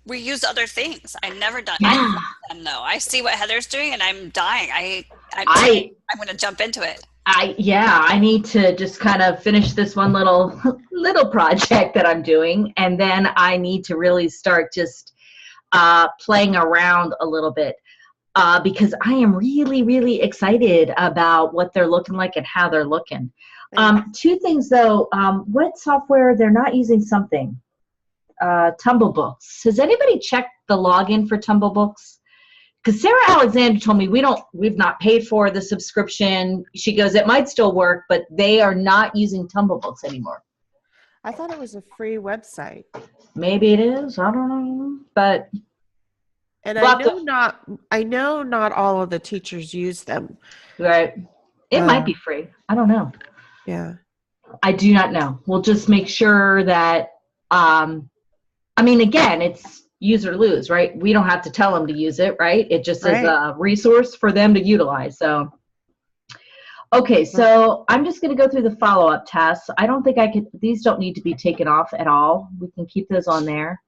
reuse other things. I've never done. I Yeah. love them though. I see what Heather's doing, and I'm dying. Today I I'm going to jump into it. yeah, I need to just kind of finish this one little project that I'm doing, and then I need to really start just playing around a little bit because I am really, really excited about what they're looking like and how they're looking. Thanks. Two things though, what software they're not using something? Tumblebooks. Has anybody checked the login for Tumblebooks? Because Sarah Alexander told me we've not paid for the subscription. She goes, it might still work, but they are not using Tumblebooks anymore. I thought it was a free website. Maybe it is. I don't know, but And we'll I know not all of the teachers use them. right. It might be free. I don't know. Yeah. I do not know. We'll just make sure that. Again, it's use or lose, right? We don't have to tell them to use it, right? It just is a resource for them to utilize. So, okay, so I'm just going to go through the follow-up tests. I don't think these don't need to be taken off at all. We can keep those on there.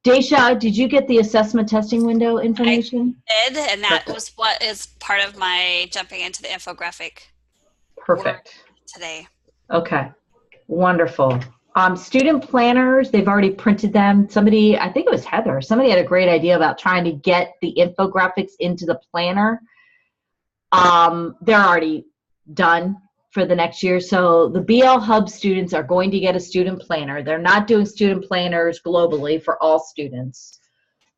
Daisha, did you get the assessment testing window information? I did, and that was what is part of my jumping into the infographic. Perfect. Today. Okay, wonderful. Student planners, they've already printed them. Somebody, I think it was Heather, somebody had a great idea about trying to get the infographics into the planner. They're already done for the next year. So the BL Hub students are going to get a student planner. They're not doing student planners globally for all students.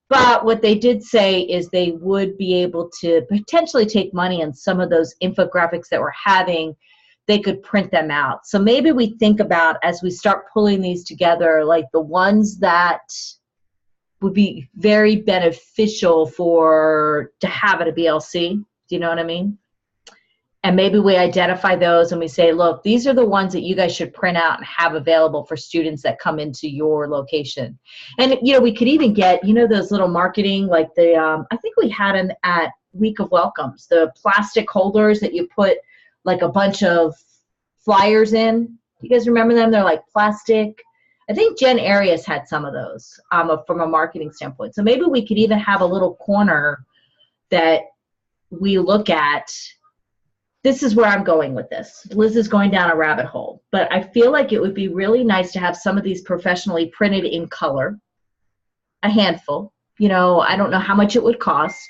But what they did say is they would be able to potentially take money on some of those infographics that we're having. They could print them out. So maybe we think about, as we start pulling these together, like the ones that would be very beneficial to have at a BLC. Do you know what I mean? And maybe we identify those and we say, look, these are the ones that you guys should print out and have available for students that come into your location. And, we could even get, those little marketing, like I think we had them at Week of Welcomes, the plastic holders that you put like a bunch of flyers in. You guys remember them? They're like plastic. I think Jen Arias had some of those from a marketing standpoint. So maybe we could even have a little corner that we look at. This is where I'm going with this. Liz is going down a rabbit hole. But I feel like it would be really nice to have some of these professionally printed in color, a handful. I don't know how much it would cost.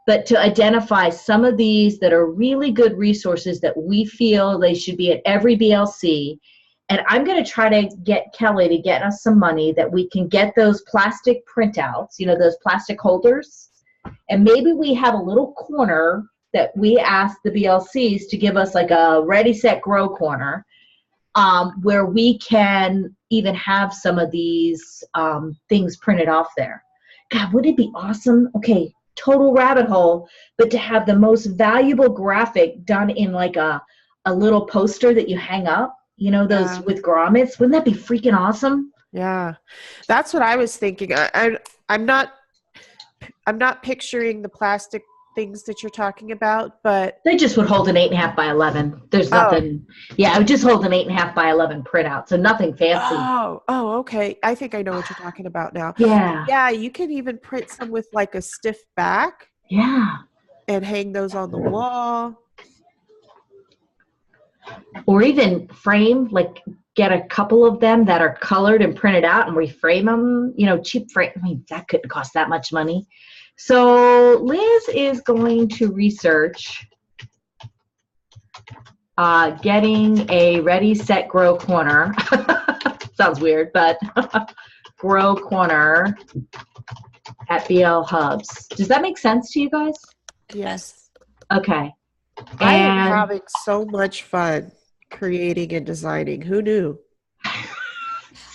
But to identify some of these that are really good resources that we feel they should be at every BLC. And I'm going to try to get Kelly to get us some money that we can get those plastic printouts, those plastic holders. And maybe we have a little corner that we ask the BLCs to give us like a Ready, Set, Grow corner where we can even have some of these things printed off there. God, would it be awesome? Okay. Total rabbit hole, but to have the most valuable graphic done in like a little poster that you hang up, those with grommets. Wouldn't that be freaking awesome? Yeah, that's what I was thinking. I'm not picturing the plastic things that you're talking about, but they just would hold an 8.5 by 11. There's nothing. Yeah, I would just hold an 8.5 by 11 printout, so nothing fancy. Oh, okay. I think I know what you're talking about now. Yeah, you can even print some with like a stiff back. Yeah, and hang those on the wall, or even frame. Like get a couple of them that are colored and printed out, and reframe them. Cheap frame. That couldn't cost that much money. So Liz is going to research getting a Ready, Set, Grow corner. Sounds weird, but Grow corner at BL Hubs. Does that make sense to you guys? Yes. Okay. I am having so much fun creating and designing. Who knew?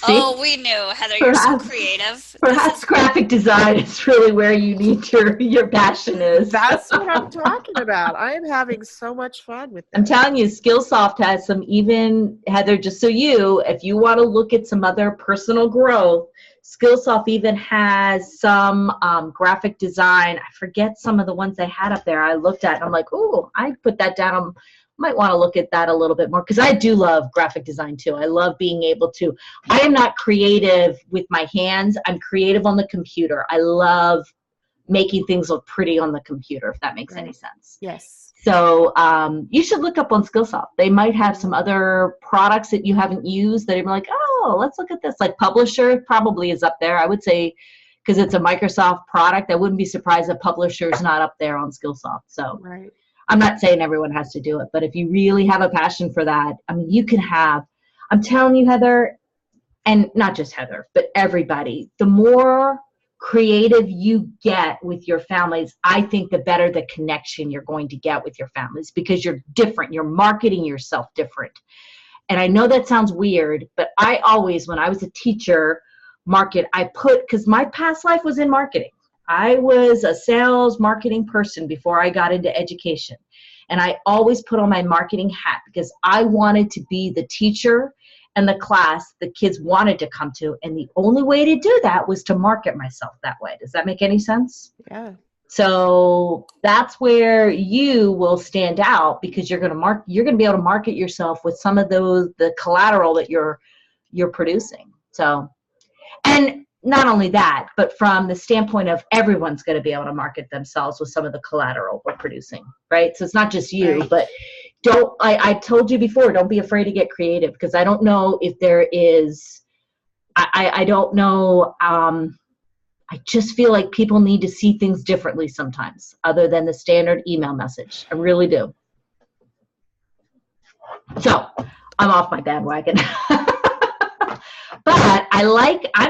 Oh, we knew, Heather. You're so creative. Perhaps graphic design is really where you need your passion is. That's what I'm talking about. I am having so much fun with that. I'm telling you, Skillsoft has some even, Heather, just so if you want to look at some other personal growth, Skillsoft even has some graphic design. I forget some of the ones they had up there. I looked at and I'm like, oh, I put that down on might want to look at that a little bit more, because I do love graphic design too. I love being able to, I am not creative with my hands. I'm creative on the computer. I love making things look pretty on the computer, if that makes any sense. Yes. So you should look up on Skillsoft. They might have some other products that you haven't used that you're like, oh, let's look at this. Like Publisher probably is up there. I would say, because it's a Microsoft product, I wouldn't be surprised if Publisher is not up there on Skillsoft. So right. I'm not saying everyone has to do it, but if you really have a passion for that, I mean, you can have, I'm telling you, Heather, and not just Heather, but everybody, the more creative you get with your families, I think the better the connection you're going to get with your families, because you're different. You're marketing yourself different. And I know that sounds weird, but I always, when I was a teacher, because my past life was in marketing. I was a sales marketing person before I got into education. And I always put on my marketing hat because I wanted to be the teacher and the class the kids wanted to come to. And the only way to do that was to market myself that way. Does that make any sense? Yeah. So that's where you will stand out, because you're going to be able to market yourself with some of the collateral that you're producing. So, and not only that, but from the standpoint of everyone's going to be able to market themselves with some of the collateral we're producing, right? So it's not just you, right. But I told you before, don't be afraid to get creative, because I don't know if there is, I don't know, I just feel like people need to see things differently sometimes, other than the standard email message. I really do. So I'm off my bandwagon. But I'm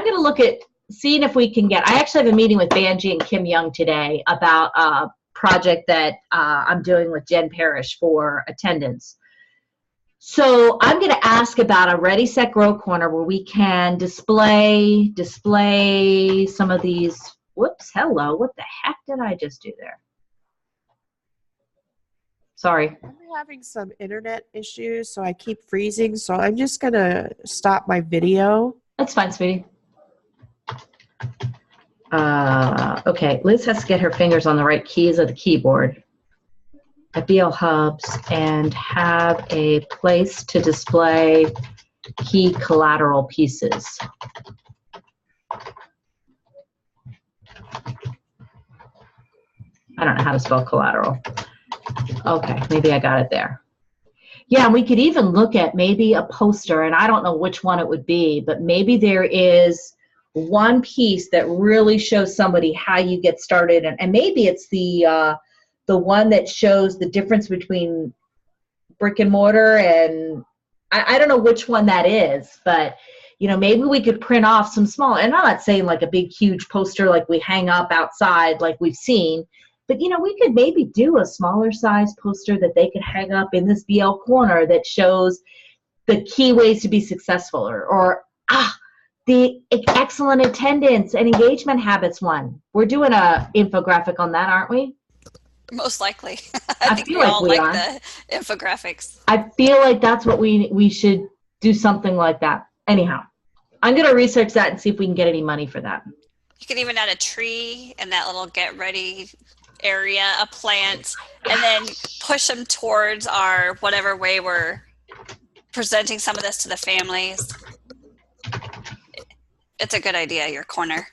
going to look at seeing if we can I actually have a meeting with Banji and Kim Young today about a project that I'm doing with Jen Parrish for attendance. So I'm going to ask about a Ready, Set, Grow corner where we can display some of these. Whoops, hello, what the heck did I just do there? Sorry. I'm having some internet issues, so I keep freezing. So I'm just going to stop my video. That's fine, sweetie. Okay, Liz has to get her fingers on the right keys of the keyboard at BL Hubs and have a place to display key collateral pieces. I don't know how to spell collateral. Okay, maybe I got it there. Yeah, we could even look at maybe a poster, and I don't know which one it would be, but maybe there is one piece that really shows somebody how you get started, and maybe it's the one that shows the difference between brick and mortar, and I don't know which one that is, but maybe we could print off some small, and I'm not saying like a big huge poster like we hang up outside like we've seen, but we could maybe do a smaller size poster that they could hang up in this BL corner that shows the key ways to be successful, or the excellent attendance and engagement habits one. We're doing a infographic on that, aren't we? Most likely. I think feel we like all we like are. the infographics. I feel like that's what we should do, something like that. Anyhow, I'm going to research that and see if we can get any money for that. You could even add a tree in that little get ready area, a plant, and then push them towards our whatever way we're presenting some of this to the families. It's a good idea, your corner.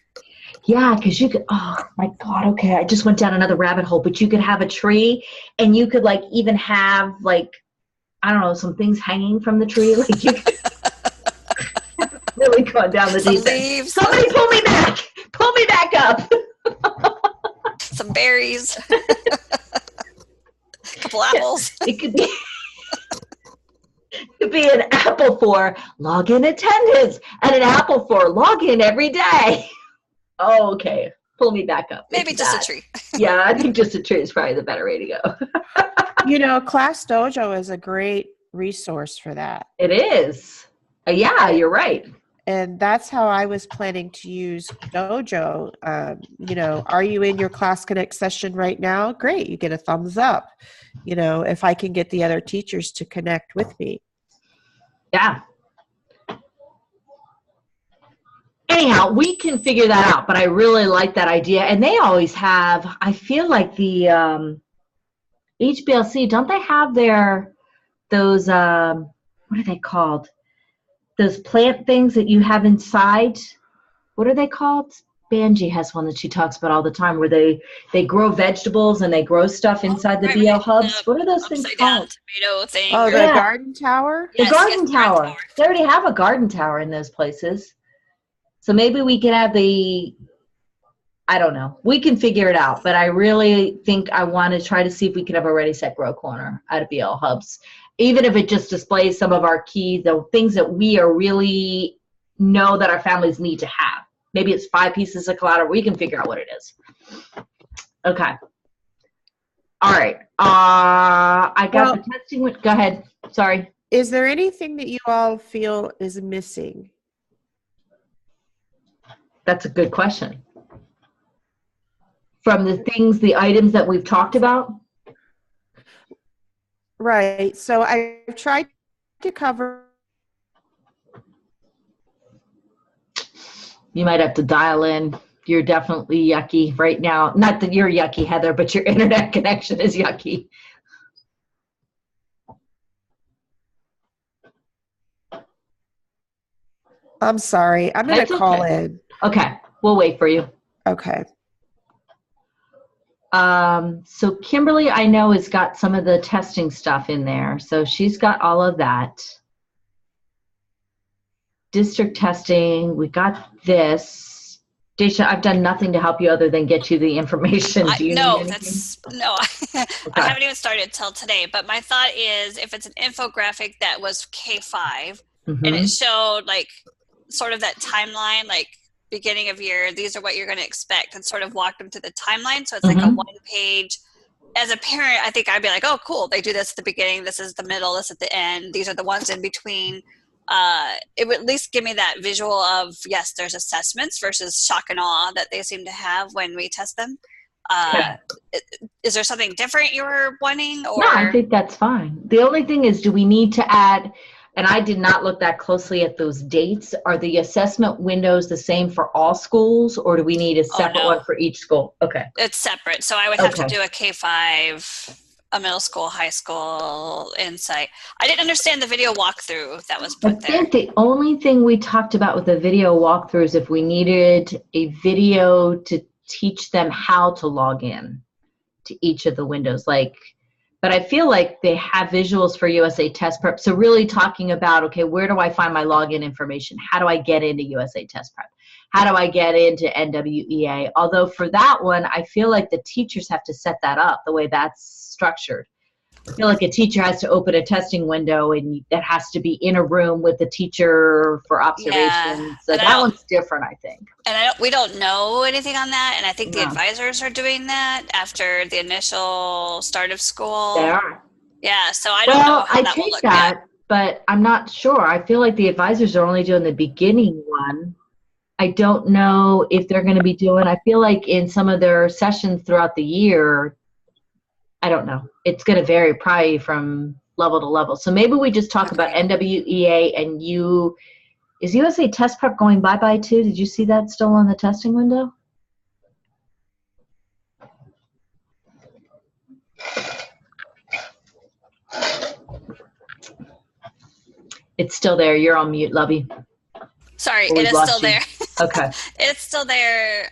Yeah, because you could, oh my God, okay, I just went down another rabbit hole, but you could have a tree, and you could like even have like, I don't know, some things hanging from the tree. Like you could really going down the deep end. Somebody pull me back up. Some berries. A couple apples. It could be an apple for login attendance and an apple for login every day. Oh, okay. Pull me back up. Maybe just a tree. Yeah, I think just a tree is probably the better way to go. Class Dojo is a great resource for that. It is. Yeah, you're right. And that's how I was planning to use Dojo. Are you in your Class Connect session right now? Great. You get a thumbs up. If I can get the other teachers to connect with me. Yeah. Anyhow, we can figure that out, but I really like that idea. And they always have, I feel like the HBLC, don't they have their those, what are they called? Those plant things that you have inside. What are they called? Banji has one that she talks about all the time where they grow vegetables and they grow stuff inside the BL hubs. What are those things upside down called? tomato thing. Oh, the Yeah. garden tower? The Yes, garden yes, tower. They already have a garden tower in those places. So maybe we can have I don't know. We can figure it out. But I really think I want to try to see if we can have a Ready, Set, Grow corner out of BL hubs. Even if it just displays some of our keys, the things that we are really know that our families need to have. Maybe it's 5 pieces of collateral. We can figure out what it is. Okay. All right. I got the testing. Go ahead. Sorry. Is there anything that you all feel is missing? That's a good question. From the items that we've talked about? Right. So I've tried to cover. You might have to dial in. You're definitely yucky right now. Not that you're yucky, Heather, but your internet connection is yucky. I'm sorry. I'm going to call in. Okay. We'll wait for you. Okay. So Kimberly, I know, has got some of the testing stuff in there. So she's got all of that. District testing, we got this. Daisha, I've done nothing to help you other than get you the information. Do you need anything? I haven't even started till today. But my thought is, if it's an infographic that was K5 and it showed like sort of that timeline, like beginning of year, these are what you're going to expect, and sort of walk them through the timeline. So it's like a 1-page. As a parent, I think I'd be like, oh, cool. They do this at the beginning. This is the middle. This at the end. These are the ones in between. It would at least give me that visual of, yes, there's assessments versus shock and awe that they seem to have when we test them. Is there something different you were wanting? Or? No, I think that's fine. The only thing is, do we need to add, and I did not look that closely at those dates, are the assessment windows the same for all schools, or do we need a separate one for each school? Okay. It's separate. So I would have to do a K5, a middle school, high school insight. I didn't understand the video walkthrough that was put there. I think the only thing we talked about with the video walkthrough is if we needed a video to teach them how to log in to each of the windows. But I feel like they have visuals for USA Test Prep. So really talking about, okay, where do I find my login information? How do I get into USA Test Prep? How do I get into NWEA? Although for that one, I feel like the teachers have to set that up the way that's structured. I feel like a teacher has to open a testing window, and that has to be in a room with the teacher for observations. So that one's different, I think. And we don't know anything on that, and I think the advisors are doing that after the initial start of school. They are. Yeah, so I don't know how that will look yet. But I'm not sure. I feel like the advisors are only doing the beginning one. I don't know if they're going to be doing, I feel like in some of their sessions throughout the year, I don't know. It's going to vary probably from level to level. So maybe we just talk about NWEA and is USA Test Prep going bye-bye too? Did you see that still on the testing window? It's still there. You're on mute, Lovey. Sorry, it is still there. Okay. It's still there.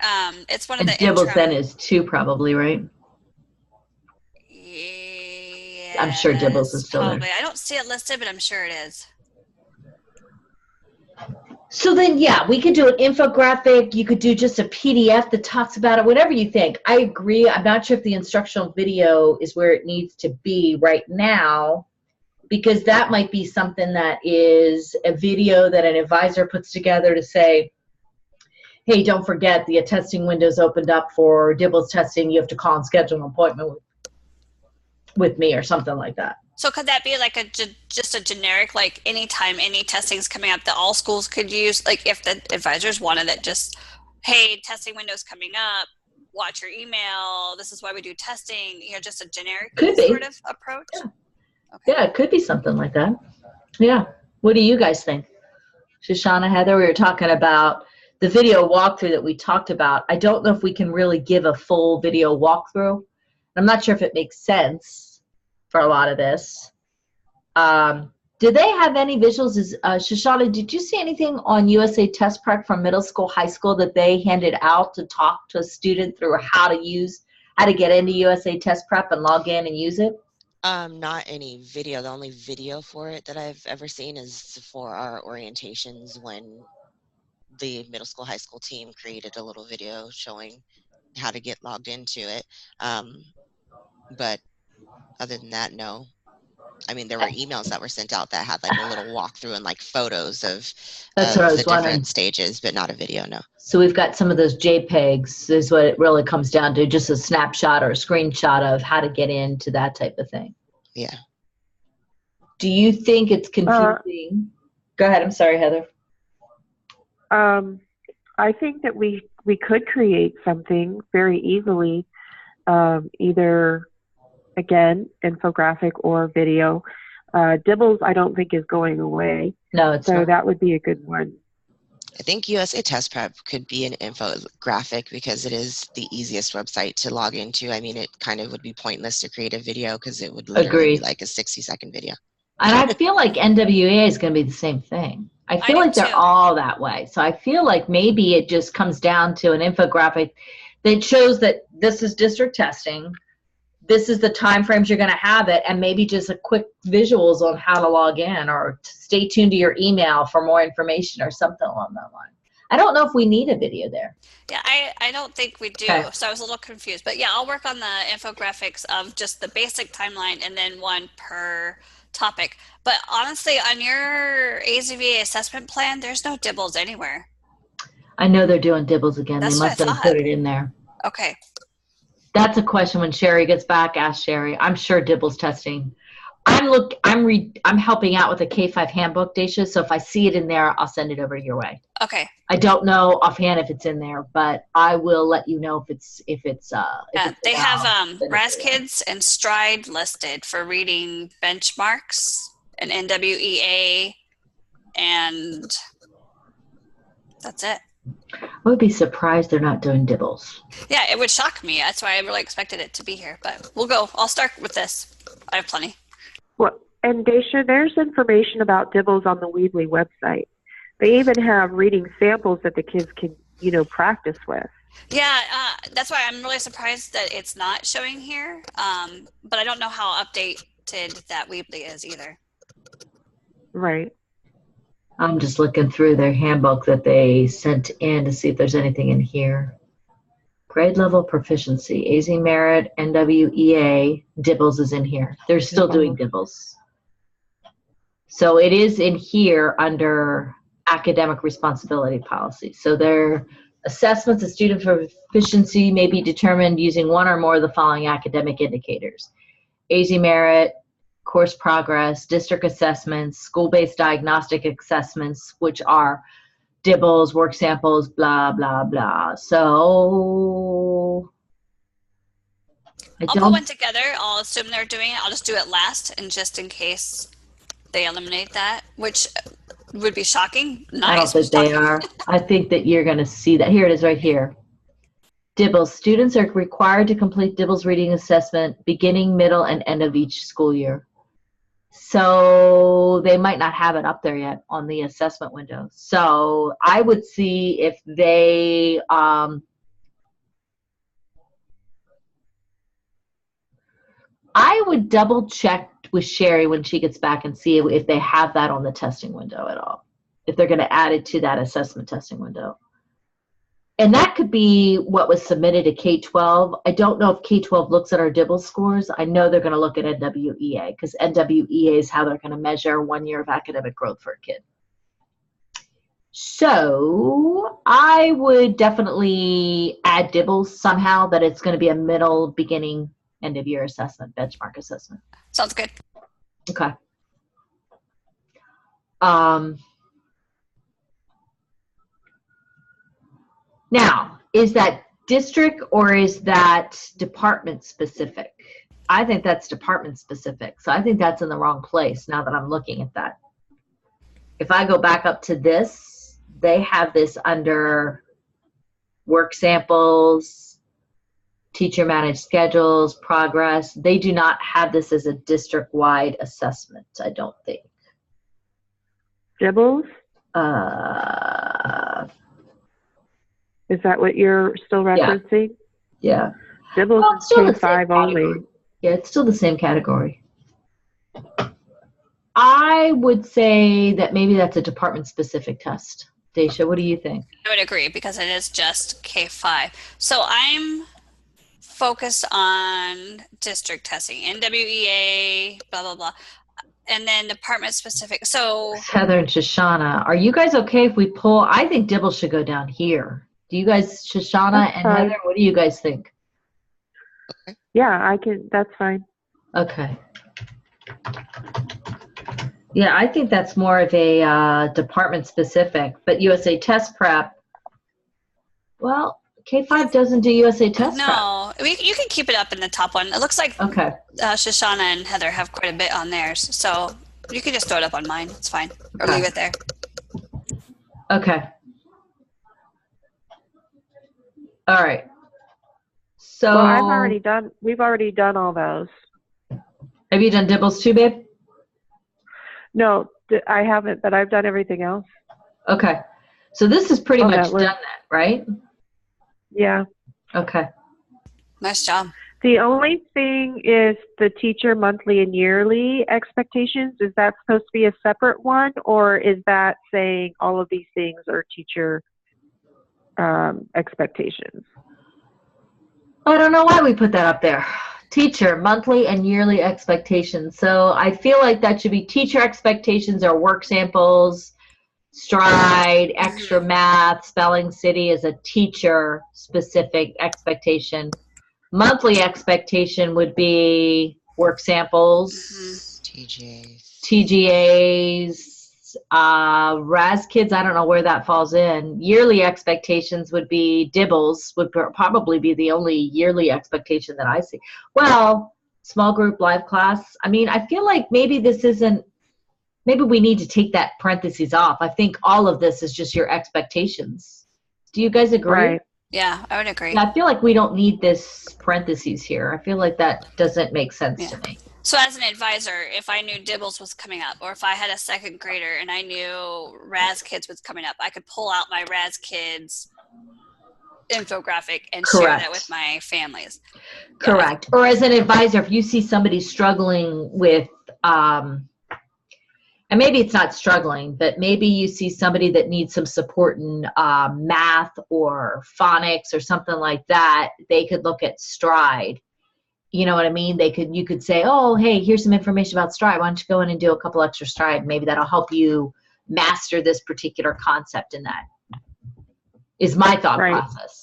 It's one of the Dibbles then is 2 probably, right? Yeah. I'm sure Dibbles is still probably. there. I don't see it listed, but I'm sure it is. So then, yeah, we could do an infographic. You could do just a PDF that talks about it, whatever you think. I agree. I'm not sure if the instructional video is where it needs to be right now, because that might be something that is a video that an advisor puts together to say, hey, don't forget the testing window's opened up for Dibbles testing. You have to call and schedule an appointment with me or something like that. So could that be like just a generic, like anytime any testing is coming up that all schools could use? Like if the advisors wanted it, just, hey, testing window's coming up, watch your email. This is why we do testing. Just a generic sort of approach. Yeah. Okay. Yeah, it could be something like that. Yeah. What do you guys think? Shoshana, Heather, we were talking about the video walkthrough that we talked about. I don't know if we can really give a full video walkthrough. I'm not sure if it makes sense for a lot of this. Do they have any visuals? Shoshana, did you see anything on USA Test Prep from middle school, high school that they handed out to talk to a student through how to get into USA Test Prep and log in and use it? Not any video. The only video for it that I've ever seen is for our orientations when the middle school, high school team created a little video showing how to get logged into it. But other than that, no. I mean, there were emails that were sent out that had like a little walkthrough and like photos of That's what I was the wondering. different stages, but not a video, no. So we've got some of those JPEGs is what it really comes down to, just a snapshot or a screenshot of how to get into that type of thing. Yeah. Do you think it's confusing? Go ahead. I'm sorry, Heather. I think that we could create something very easily, either, again, infographic or video. Dibbles, I don't think is going away. No, it's so not. That would be a good one. I think USA Test Prep could be an infographic because it is the easiest website to log into. I mean, it kind of would be pointless to create a video because it would literally be like a 60-second video. And I feel like NWEA is going to be the same thing. I feel like they're all that way. So I feel like maybe it just comes down to an infographic that shows that this is district testing. This is the time frames you're going to have it, and maybe just a quick visuals on how to log in, or stay tuned to your email for more information or something along that line. I don't know if we need a video there. Yeah, I don't think we do. Okay. So I was a little confused. But yeah, I'll work on the infographics of just the basic timeline and then one per topic. But honestly, on your AZVA assessment plan, there's no dibbles anywhere. I know they're doing dibbles again. That's they must have put it in there. Okay. That's a question when Sherry gets back. Ask Sherry. I'm sure dibbles testing. I'm helping out with a K-5 handbook, Dacia. So if I see it in there, I'll send it over your way. Okay. I don't know offhand if it's in there, but I will let you know if it's they have RAS Kids and Stride listed for reading benchmarks and NWEA, and that's it. I would be surprised they're not doing dibbles. Yeah, it would shock me. That's why I really expected it to be here, but we'll go. I'll start with this. I have plenty. Well, and Dacia, there's information about dibbles on the Weebly website. They even have reading samples that the kids can, practice with. Yeah, that's why I'm really surprised that it's not showing here. But I don't know how updated that Weebly is either. Right. I'm just looking through their handbook that they sent in to see if there's anything in here. Grade level proficiency, AZ Merit, NWEA, dibbles is in here. They're still doing dibbles. So it is in here under academic responsibility policy. So their assessments of student proficiency may be determined using one or more of the following academic indicators: AZ Merit, course progress, district assessments, school-based diagnostic assessments, which are dibbles, work samples, blah, blah, blah. So I'll put one together. I'll assume they're doing it. I'll just do it last, and just in case they eliminate that, which would be shocking. Nice. I don't think they are. I think that you're going to see that. Here it is right here. Dibbles. Students are required to complete dibbles reading assessment beginning, middle, and end of each school year. So they might not have it up there yet on the assessment window. So I would see if they I would double check with Sherry when she gets back and see if they have that on the testing window at all, if they're going to add it to that assessment testing window. And that could be what was submitted to K-12. I don't know if K-12 looks at our dibble scores. I know they're going to look at NWEA because NWEA is how they're going to measure 1 year of academic growth for a kid. So I would definitely add dibbles somehow, that it's going to be a middle, beginning, end of year assessment, benchmark assessment. Sounds good. Okay. Now, is that district or is that department specific? I think that's department specific. So I think that's in the wrong place now that I'm looking at that. If I go back up to this, they have this under work samples, teacher managed schedules, progress. They do not have this as a district-wide assessment, I don't think. Dibbles? Uh, Is that what you're still Yeah. referencing? yeah. Dibbles Well, is still the same K-5 only. category. Yeah, it's still the same category. I would say that maybe that's a department-specific test. Daisha, what do you think? I would agree because it is just K-5. So I'm focused on district testing, NWEA, blah, blah, blah. And then department specific. So Heather and Shoshana, are you guys okay if we pull? I think Dibble should go down here. Do you guys, Shoshana That's and fine. Heather, what do you guys think? Yeah, that's fine. Okay. Yeah, I think that's more of a department specific, but USA Test Prep, well, K-5 doesn't do USA Test Prep. no, you can keep it up in the top one. It looks like Okay. Shoshana and Heather have quite a bit on theirs. So you can just throw it up on mine. It's fine. Or Okay. leave it there. Okay. All right. So Well, we've already done all those. have you done Dibbles too, babe? No, I haven't, but I've done everything else. Okay. So this is pretty Oh, much that done was- then, right? Yeah. Okay. Nice job. The only thing is the teacher monthly and yearly expectations. Is that supposed to be a separate one, or is that saying all of these things are teacher expectations? I don't know why we put that up there. Teacher, monthly and yearly expectations. So I feel like that should be teacher expectations or work samples, Stride, extra math, Spelling City is a teacher specific expectation. Monthly expectation would be work samples, TJs. TGAs, RAS kids, I don't know where that falls in. Yearly expectations would be Dibbles, would probably be the only yearly expectation that I see. Well, small group live class. I mean, I feel like maybe this isn't, maybe we need to take that parentheses off. I think all of this is just your expectations. Do you guys agree? Right. Yeah, I would agree. Yeah, I feel like we don't need this parentheses here. I feel like that doesn't make sense Yeah. to me. So as an advisor, if I knew Dibbles was coming up, or if I had a second grader and I knew Raz Kids was coming up, I could pull out my Raz Kids infographic and share Correct. that with my families. Correct. Or as an advisor, if you see somebody struggling with, and maybe it's not struggling, but maybe you see somebody that needs some support in math or phonics or something like that, they could look at Stride. You know what I mean? You could say, oh, hey, here's some information about Stride. Why don't you go in and do a couple extra Stride? Maybe that'll help you master this particular concept in that, is my thought Right. process.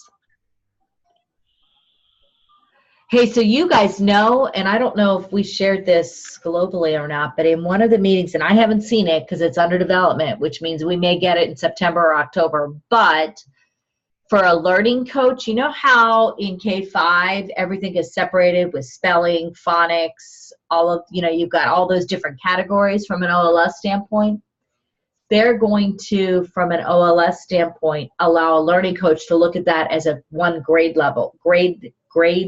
Hey, so you guys know, and I don't know if we shared this globally or not, but in one of the meetings, and I haven't seen it because it's under development, which means we may get it in September or October, but for a learning coach, you know how in K-5 everything is separated with spelling, phonics, all of, you've got all those different categories from an OLS standpoint? They're going to, from an OLS standpoint, allow a learning coach to look at that as a one grade level, grade.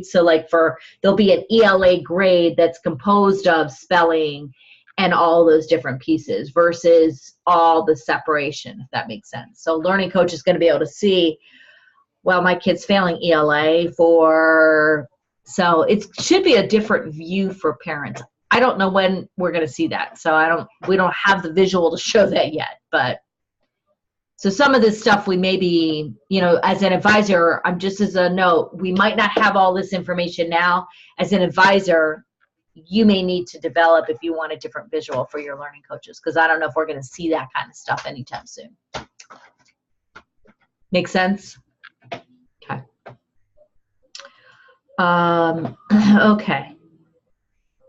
So like there'll be an ELA grade that's composed of spelling and all those different pieces versus all the separation, if that makes sense. So learning coach is going to be able to see, well, my kid's failing ELA so it should be a different view for parents. I don't know when we're going to see that. So we don't have the visual to show that yet, but so some of this stuff we maybe, as an advisor, I'm just as a note, we might not have all this information now. As an advisor, you may need to develop if you want a different visual for your learning coaches, because I don't know if we're going to see that kind of stuff anytime soon. Make sense? Okay. Okay.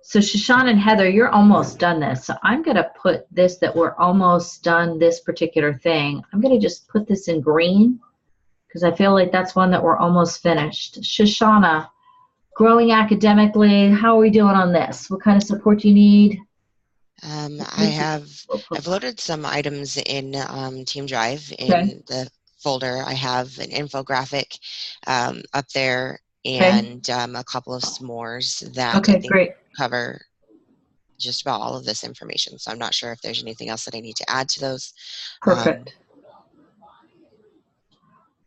So Shoshana and Heather, you're almost done this. So I'm going to put this, that we're almost done this particular thing. I'm going to just put this in green because I feel like that's one that we're almost finished. Shoshana, growing academically, how are we doing on this? What kind of support do you need? I've loaded some items in Team Drive in Okay. the folder. I have an infographic up there and a couple of s'mores that I Okay, think great. cover just about all of this information. So I'm not sure if there's anything else that I need to add to those. Perfect.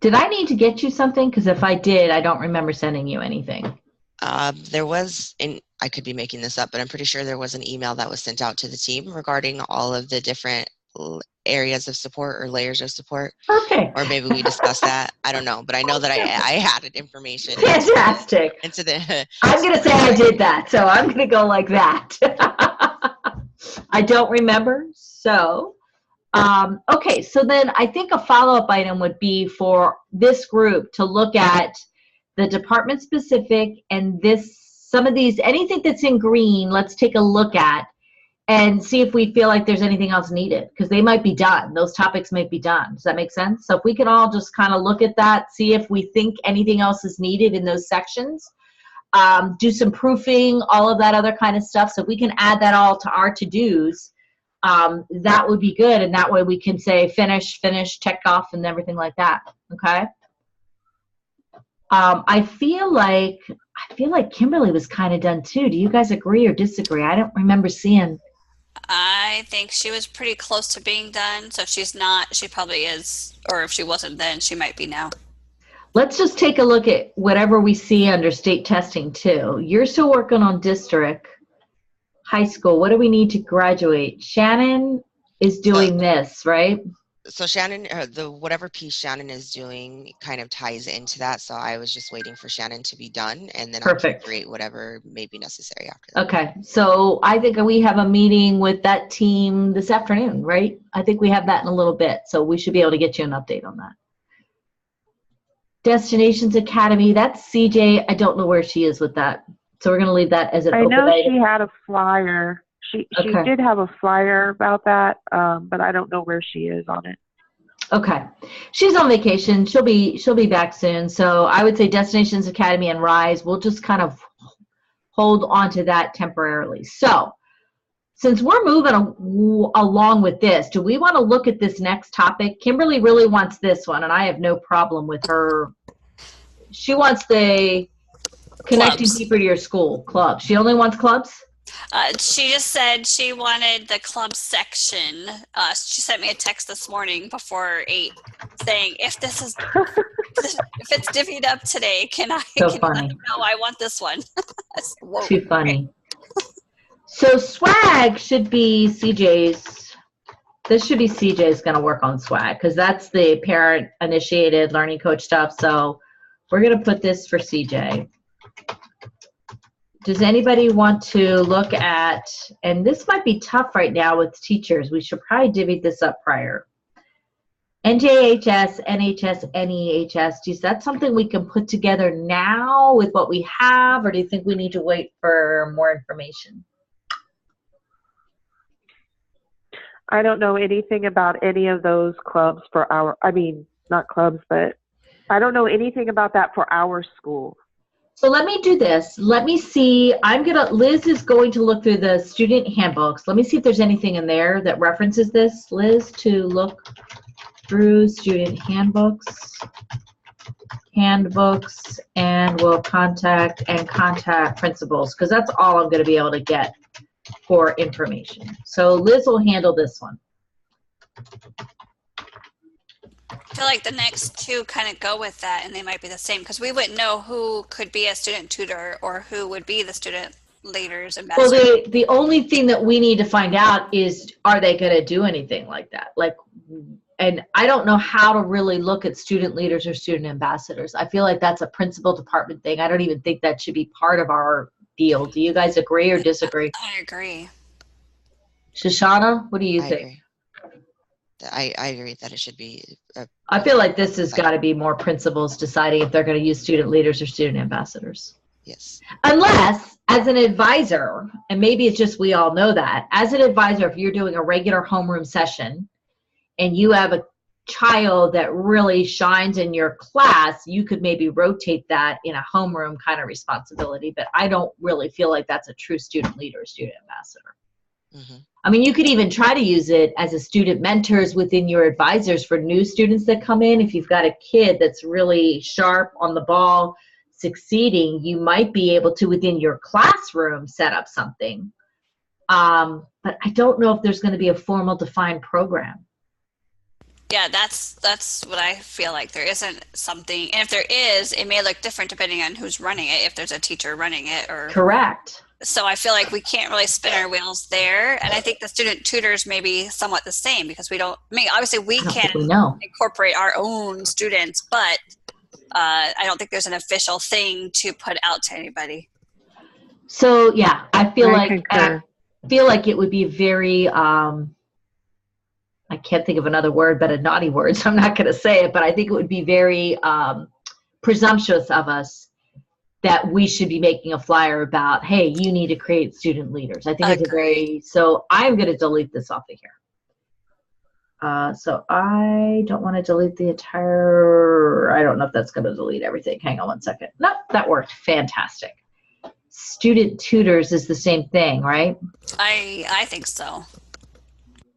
Did I need to get you something? Because if I did, I don't remember sending you anything. There was, and I could be making this up, but I'm pretty sure there was an email that was sent out to the team regarding all of the different areas of support or layers of support. Perfect. Or maybe we discussed that. I don't know, but I know that I added information. Fantastic. Into the. I'm going to say I did that, so I'm going to go like that. I don't remember, so. Okay, so then I think a follow-up item would be for this group to look at the department specific and some of these, anything that's in green, let's take a look at and see if we feel like there's anything else needed, because they might be done. Those topics might be done. Does that make sense? So if we can all just kind of look at that, see if we think anything else is needed in those sections, do some proofing, all of that other kind of stuff. So if we can add that all to our to-dos, that would be good. And that way we can say finish, check off, and everything like that. Okay. I feel like Kimberly was kind of done too. Do you guys agree or disagree? I don't remember seeing. I think she was pretty close to being done. So if she's not, she probably is. Or if she wasn't then, she might be now. Let's just take a look at whatever we see under state testing too. You're still working on district high school. What do we need to graduate? Shannon is doing this, right? So Shannon, whatever piece Shannon is doing kind of ties into that. So I was just waiting for Shannon to be done, and then I can create whatever may be necessary after that. Okay. So I think we have a meeting with that team this afternoon, right? I think we have that in a little bit. So we should be able to get you an update on that. Destinations Academy, that's CJ. I don't know where she is with that. So we're going to leave that as an open item. I know she had a flyer. She did have a flyer about that, but I don't know where she is on it. Okay. She's on vacation. She'll be back soon. So I would say Destinations Academy and Rise, we'll just kind of hold on to that temporarily. So since we're moving along with this, do we want to look at this next topic? Kimberly really wants this one, and I have no problem with her. She wants the connecting people to your school club. She only wants clubs? She just said she wanted the club section. She sent me a text this morning before 8 saying, if it's divvied up today, can I let them know I want this one? Whoa, too funny. So swag should be CJ's. This should be CJ's going to work on swag because that's the parent initiated learning coach stuff. So we're going to put this for CJ. Does anybody want to look at, and this might be tough right now with teachers, we should probably divvy this up prior. NJHS, NHS, NEHS, is that something we can put together now with what we have, or do you think we need to wait for more information? I don't know anything about any of those clubs for not clubs, but I don't know anything about that for our school. So let me do this. Let me see. Liz is going to look through the student handbooks. Let me see if there's anything in there that references this. Liz, to look through student handbooks, and we'll contact principals because that's all I'm going to be able to get for information. So Liz will handle this one. I feel like the next two kind of go with that, and they might be the same because we wouldn't know who could be a student tutor or who would be the student leaders ambassador. Well, the only thing that we need to find out is, are they going to do anything like that? And I don't know how to really look at student leaders or student ambassadors. I feel like that's a principal department thing. I don't even think that should be part of our deal. Do you guys agree or disagree? I agree. Shoshana, what do you think? Agree. I agree that it should be. I feel like this has got to be more principals deciding if they're going to use student leaders or student ambassadors. Yes. Unless, as an advisor, and maybe it's just we all know that, as an advisor, if you're doing a regular homeroom session and you have a child that really shines in your class, you could maybe rotate that in a homeroom kind of responsibility. But I don't really feel like that's a true student leader or student ambassador. Mm-hmm. I mean, you could even try to use it as a student mentors within your advisors for new students that come in. If you've got a kid that's really sharp on the ball, succeeding, you might be able to, within your classroom, set up something. But I don't know if there's going to be a formal defined program. Yeah, that's what I feel like. There isn't something, and if there is, it may look different depending on who's running it, if there's a teacher running it or. Correct. So I feel like we can't really spin our wheels there. And I think the student tutors may be somewhat the same, because we don't, I mean, obviously we can incorporate our own students, but I don't think there's an official thing to put out to anybody. So yeah, I feel like it would be very, I can't think of another word, but a naughty word, so I'm not going to say it, but I think it would be very presumptuous of us that we should be making a flyer about, hey, you need to create student leaders. I think it's a very, so I'm going to delete this off of here. So I don't want to delete the entire, I don't know if that's going to delete everything. Hang on one second. Nope, that worked. Fantastic. Student tutors is the same thing, right? I think so.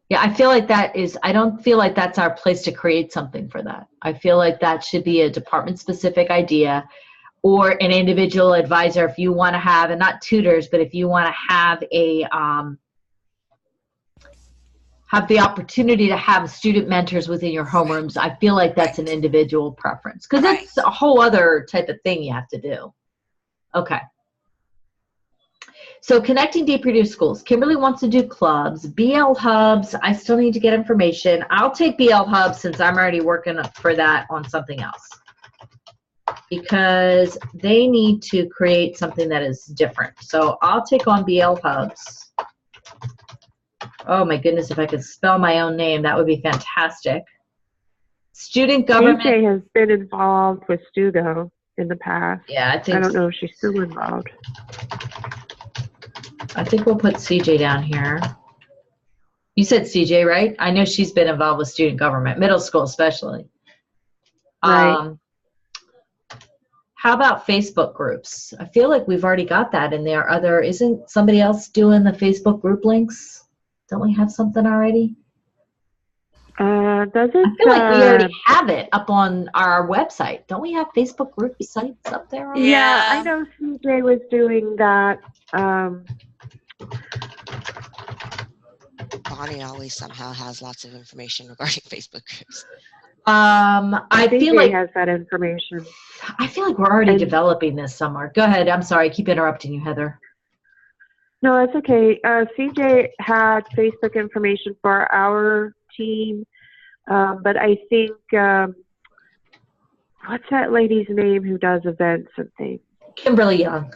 Yeah, I feel like that is, I don't feel like that's our place to create something for that. I feel like that should be a department-specific idea, or an individual advisor if you want to have, and not tutors, but if you want to have a, have the opportunity to have student mentors within your homerooms, I feel like that's an individual preference, because that's a whole other type of thing you have to do. Okay. So connecting deeper to schools. Kimberly wants to do clubs. BL Hubs, I still need to get information. I'll take BL Hubs since I'm already working for that on something else, because they need to create something that is different. So I'll take on BL Hubs. Oh my goodness, if I could spell my own name, that would be fantastic. Student government. CJ has been involved with Stugo in the past. Yeah, I don't know if she's still involved. I think we'll put CJ down here. You said CJ, right? I know she's been involved with student government, middle school especially. Right. How about Facebook groups? I feel like we've already got that in there. Isn't somebody else doing the Facebook group links? Don't we have something already? Does it? I feel like we already have it up on our website. Don't we have Facebook group sites up there already? Yeah, I know CJ was doing that. Bonnie always somehow has lots of information regarding Facebook groups. I feel like has that information. I feel like we're already developing this somewhere. Go ahead. I'm sorry. I keep interrupting you, Heather. No, that's okay. CJ had Facebook information for our team, but I think what's that lady's name who does events and things? Kimberly Young.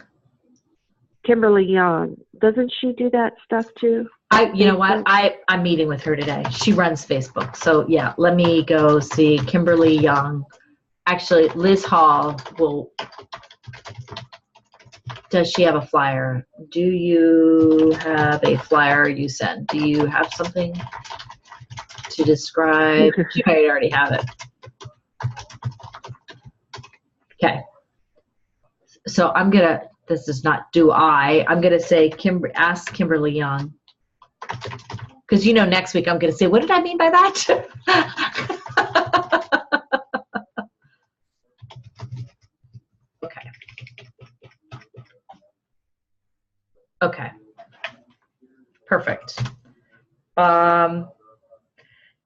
Kimberly Young. Doesn't she do that stuff too? You know what? I'm meeting with her today. She runs Facebook. So yeah, let me go see Kimberly Young. Actually, Liz Hall does she have a flyer? Do you have a flyer you sent? Do you have something to describe? You might already have it. Okay. So I'm going to, this is not I'm going to say, ask Kimberly Young. Because next week I'm going to say, what did I mean by that? Okay. Okay. Perfect.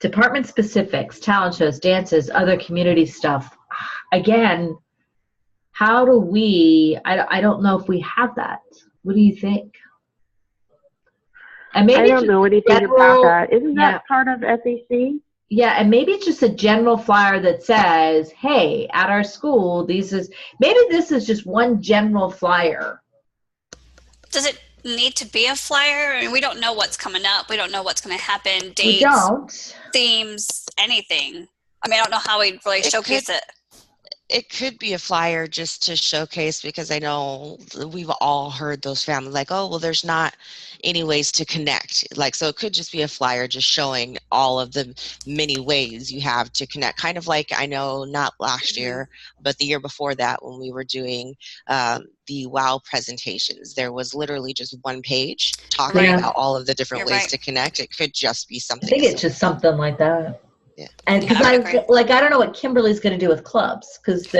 Department specifics, talent shows, dances, other community stuff. Again, how do I don't know if we have that. What do you think? And maybe I don't know anything about that. Isn't that part of FEC? Yeah, and maybe it's just a general flyer that says, hey, at our school, maybe this is just one general flyer. Does it need to be a flyer? I mean, we don't know what's coming up. We don't know what's going to happen. Dates, we don't. Themes, anything. I mean, I don't know how we'd really showcase it. It could be a flyer just to showcase, because I know we've all heard those families like, oh, well, there's not any ways to connect. So it could just be a flyer just showing all of the many ways you have to connect. Kind of like, I know not last year, but the year before that, when we were doing the WOW presentations, there was literally just one page talking about all of the different ways to connect. It could just be something. I think it's just something like that. And Yeah, because I would agree. I don't know what Kimberly's going to do with clubs, because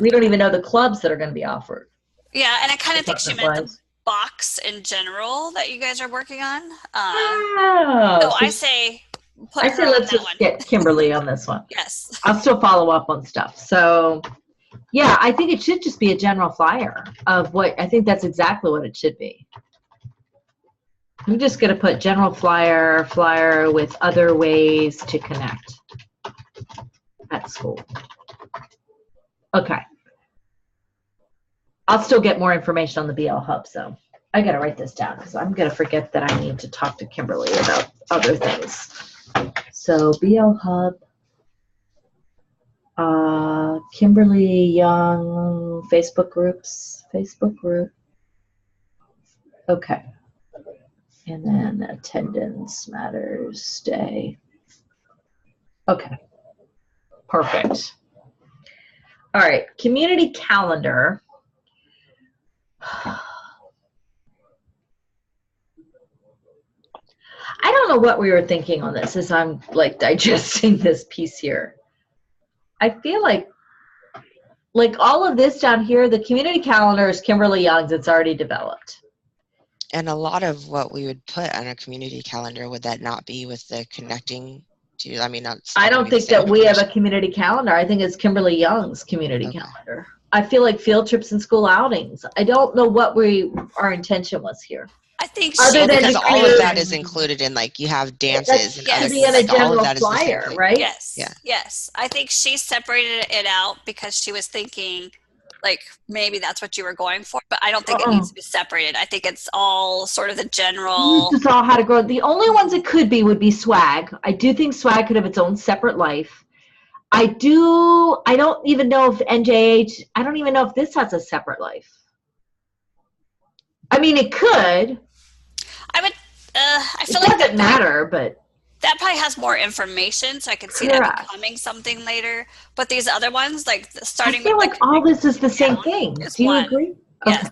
we don't even know the clubs that are going to be offered. Yeah, and I kind of think she meant the Department-wise. box in general that you guys are working on. Oh, So so I say put I her say on let's that just one. get Kimberly on this one. Yes. I'll still follow up on stuff. So, yeah, I think it should just be a general flyer of what I think that's exactly what it should be. I'm just going to put general flyer with other ways to connect at school. Okay. I'll still get more information on the BL Hub, so I got to write this down because I'm going to forget that I need to talk to Kimberly about other things. So BL Hub, Kimberly Young, Facebook group. Okay. And then attendance matters day. Okay. Perfect. All right. Community calendar. I don't know what we were thinking on this as I'm like digesting this piece here. I feel like all of this down here, the community calendar is Kimberly Young's. It's already developed. And a lot of what we would put on a community calendar, would that not be with the connecting to, I mean, I don't think that we have a community calendar. I think it's Kimberly Young's community calendar. I feel like field trips and school outings. I don't know what our intention was here. I think Other than because to all create- of that is included in, like, you have dances and Yes. other to be in a things. All general of that is the same flyer, thing. right? Yes. Yeah. Yes. I think she separated it out because she was thinking like maybe that's what you were going for, but I don't think it needs to be separated. I think it's all sort of the general. This is all how to grow. The only ones it could be would be swag. I do think swag could have its own separate life. I don't even know if NJH, I don't even know if this has a separate life. I mean, it could. I feel It like doesn't matter, but that probably has more information, so I could see Correct. that becoming something later. But these other ones, like starting I feel with like all this is the same thing. It's Do you one. agree? Yes.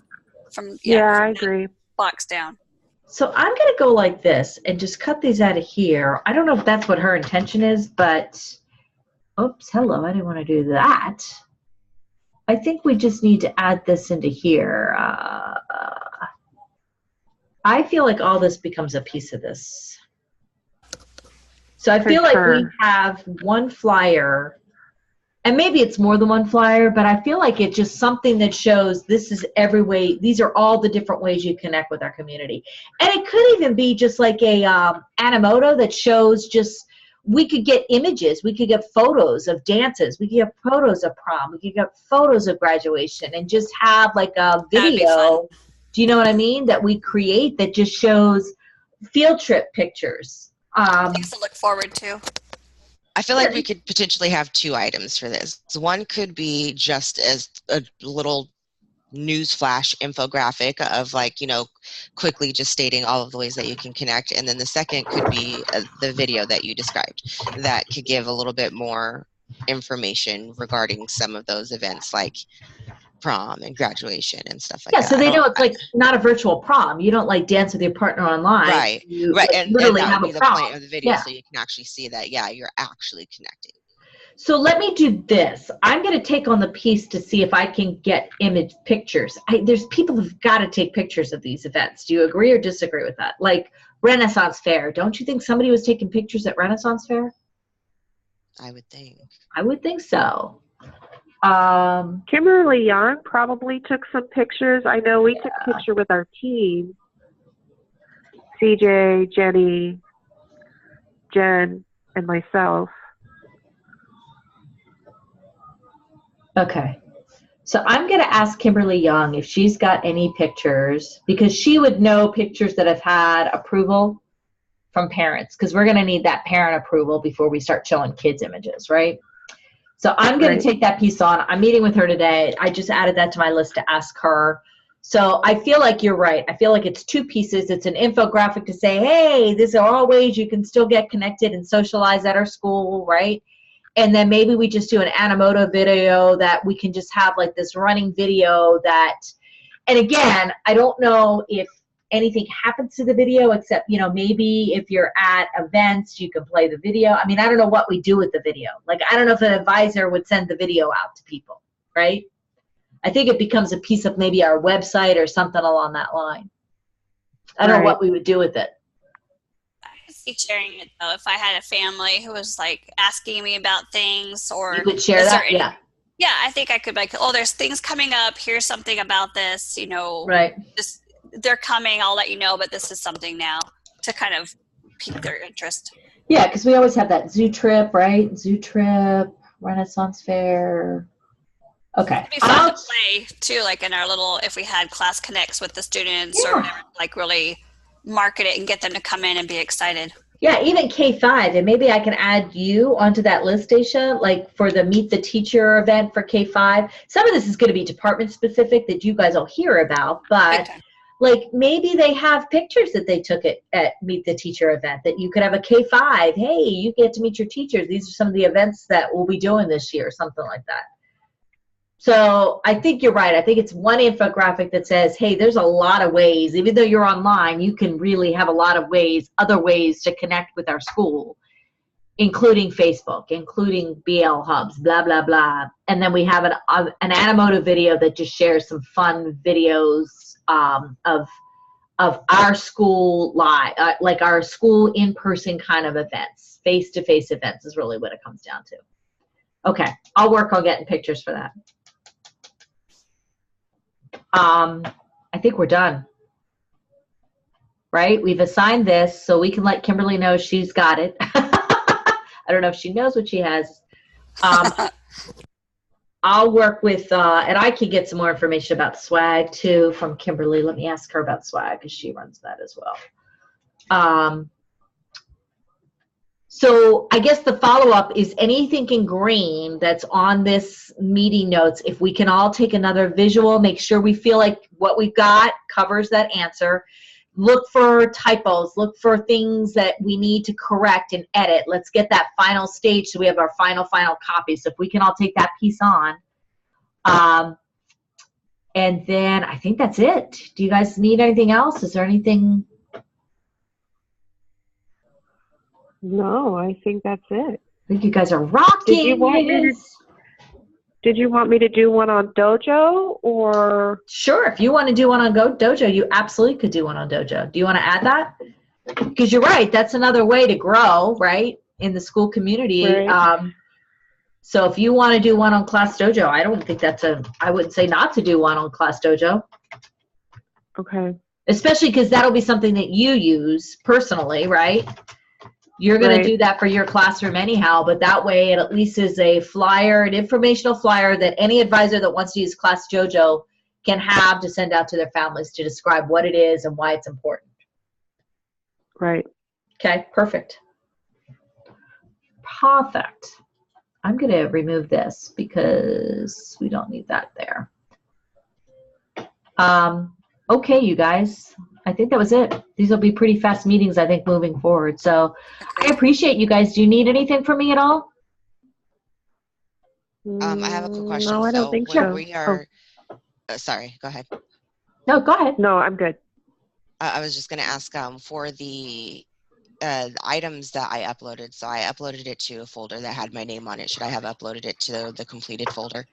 Okay. Yeah, I from agree. box down. So I'm going to go like this and just cut these out of here. I don't know if that's what her intention is, but oops, hello, I didn't want to do that. I think we just need to add this into here. I feel like all this becomes a piece of this. So I feel like we have one flyer, and maybe it's more than one flyer, but I feel like it's just something that shows this is every way, these are all the different ways you connect with our community. And it could even be just like a Animoto that shows just, we could get images, we could get photos of dances, we could get photos of prom, we could get photos of graduation, and just have like a video. Do you know what I mean? That we create that just shows field trip pictures. Things to look forward to. I feel like we could potentially have two items for this. So one could be just as a little news flash infographic of, like, you know, quickly just stating all of the ways that you can connect. And then the second could be the video that you described that could give a little bit more information regarding some of those events, like prom and graduation and stuff like that. Yeah, so they know it's like not a virtual prom. You don't like dance with your partner online. Right, you, right. like, And literally that have would a be the prom. point of the video, Yeah. so you can actually see that, yeah, you're actually connecting. So let me do this. I'm going to take on the piece to see if I can get image pictures. There's people who've got to take pictures of these events. Do you agree or disagree with that? Like Renaissance Fair. Don't you think somebody was taking pictures at Renaissance Fair? I would think. I would think so. Kimberly Young probably took some pictures. I know we took a picture with our team. CJ, Jenny, Jen, and myself. Okay. So I'm going to ask Kimberly Young if she's got any pictures, because she would know pictures that have had approval from parents, because we're going to need that parent approval before we start showing kids images, right? So I'm going to take that piece on. I'm meeting with her today. I just added that to my list to ask her. So I feel like you're right. I feel like it's two pieces. It's an infographic to say, hey, these are all ways you can still get connected and socialize at our school, right? And then maybe we just do an Animoto video that we can just have like this running video that, and again, I don't know if anything happens to the video except, maybe if you're at events, you can play the video. I mean, I don't know what we do with the video. Like, I don't know if an advisor would send the video out to people, right? I think it becomes a piece of maybe our website or something along that line. I don't know what we would do with it. I could see sharing it though. If I had a family who was like asking me about things, or you could share that, yeah. Yeah, I think I could be like, oh, there's things coming up. Here's something about this, Right. Just, they're coming. I'll let you know, but this is something now, to kind of pique their interest. Yeah, because we always have that zoo trip, right? Zoo trip, Renaissance Fair. Okay. It'd be fun to play too, like in our little, if we had class connects with the students or whatever, like really market it and get them to come in and be excited. Yeah, even K-5, and maybe I can add you onto that list, Daisha, like for the Meet the Teacher event for K-5. Some of this is going to be department specific that you guys will hear about, but like maybe they have pictures that they took at Meet the Teacher event that you could have a K-5. Hey, you get to meet your teachers. These are some of the events that we'll be doing this year, something like that. So I think you're right. I think it's one infographic that says, hey, there's a lot of ways, even though you're online, you can really have a lot of ways, other ways to connect with our school, including Facebook, including BL Hubs, blah, blah, blah. And then we have an Animoto video that just shares some fun videos of our school live, like our school in-person kind of events. Face-to-face events is really what it comes down to. Okay, I'll work on getting pictures for that. I think we're done, right? We've assigned this so we can let Kimberly know she's got it. I don't know if she knows what she has. I'll work with, and I can get some more information about swag too from Kimberly. Let me ask her about swag because she runs that as well. So I guess the follow-up is anything in green that's on this meeting notes. If we can all take another visual, make sure we feel like what we've got covers that answer. Look for typos. Look for things that we need to correct and edit. Let's get that final stage so we have our final copy. So if we can all take that piece on. And then I think that's it. Do you guys need anything else? Is there anything? No, I think that's it. I think you guys are rocking. Did you want me to do one on Dojo, or? Sure. If you want to do one on Dojo, you absolutely could do one on Dojo. Do you want to add that? Because you're right. That's another way to grow, right, in the school community. Right. So if you want to do one on Class Dojo, I don't think I wouldn't say not to do one on Class Dojo. Okay. Especially because that'll be something that you use personally, right? You're going to do that for your classroom anyhow, but that way it at least is a flyer, an informational flyer that any advisor that wants to use Class Dojo can have to send out to their families to describe what it is and why it's important. Right. Okay, perfect. Perfect. I'm going to remove this because we don't need that there. Okay, you guys. I think that was it. These will be pretty fast meetings, I think, moving forward. So I appreciate you guys. Do you need anything from me at all? I have a quick question. No, I don't think so. We are, sorry, go ahead. No, go ahead. No, I'm good. I was just going to ask for the items that I uploaded. So I uploaded it to a folder that had my name on it. Should I have uploaded it to the completed folder?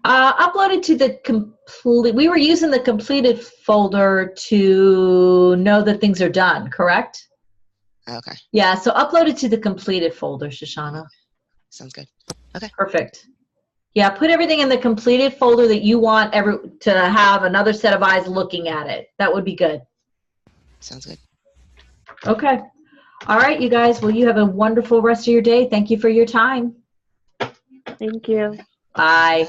Uploaded to the complete. We were using the completed folder to know that things are done, correct? Okay. Yeah, so uploaded to the completed folder, Shoshana. Sounds good. Okay. Perfect. Yeah, put everything in the completed folder that you want to have another set of eyes looking at it. That would be good. Sounds good. Okay. All right, you guys. Well, you have a wonderful rest of your day. Thank you for your time. Thank you. Bye.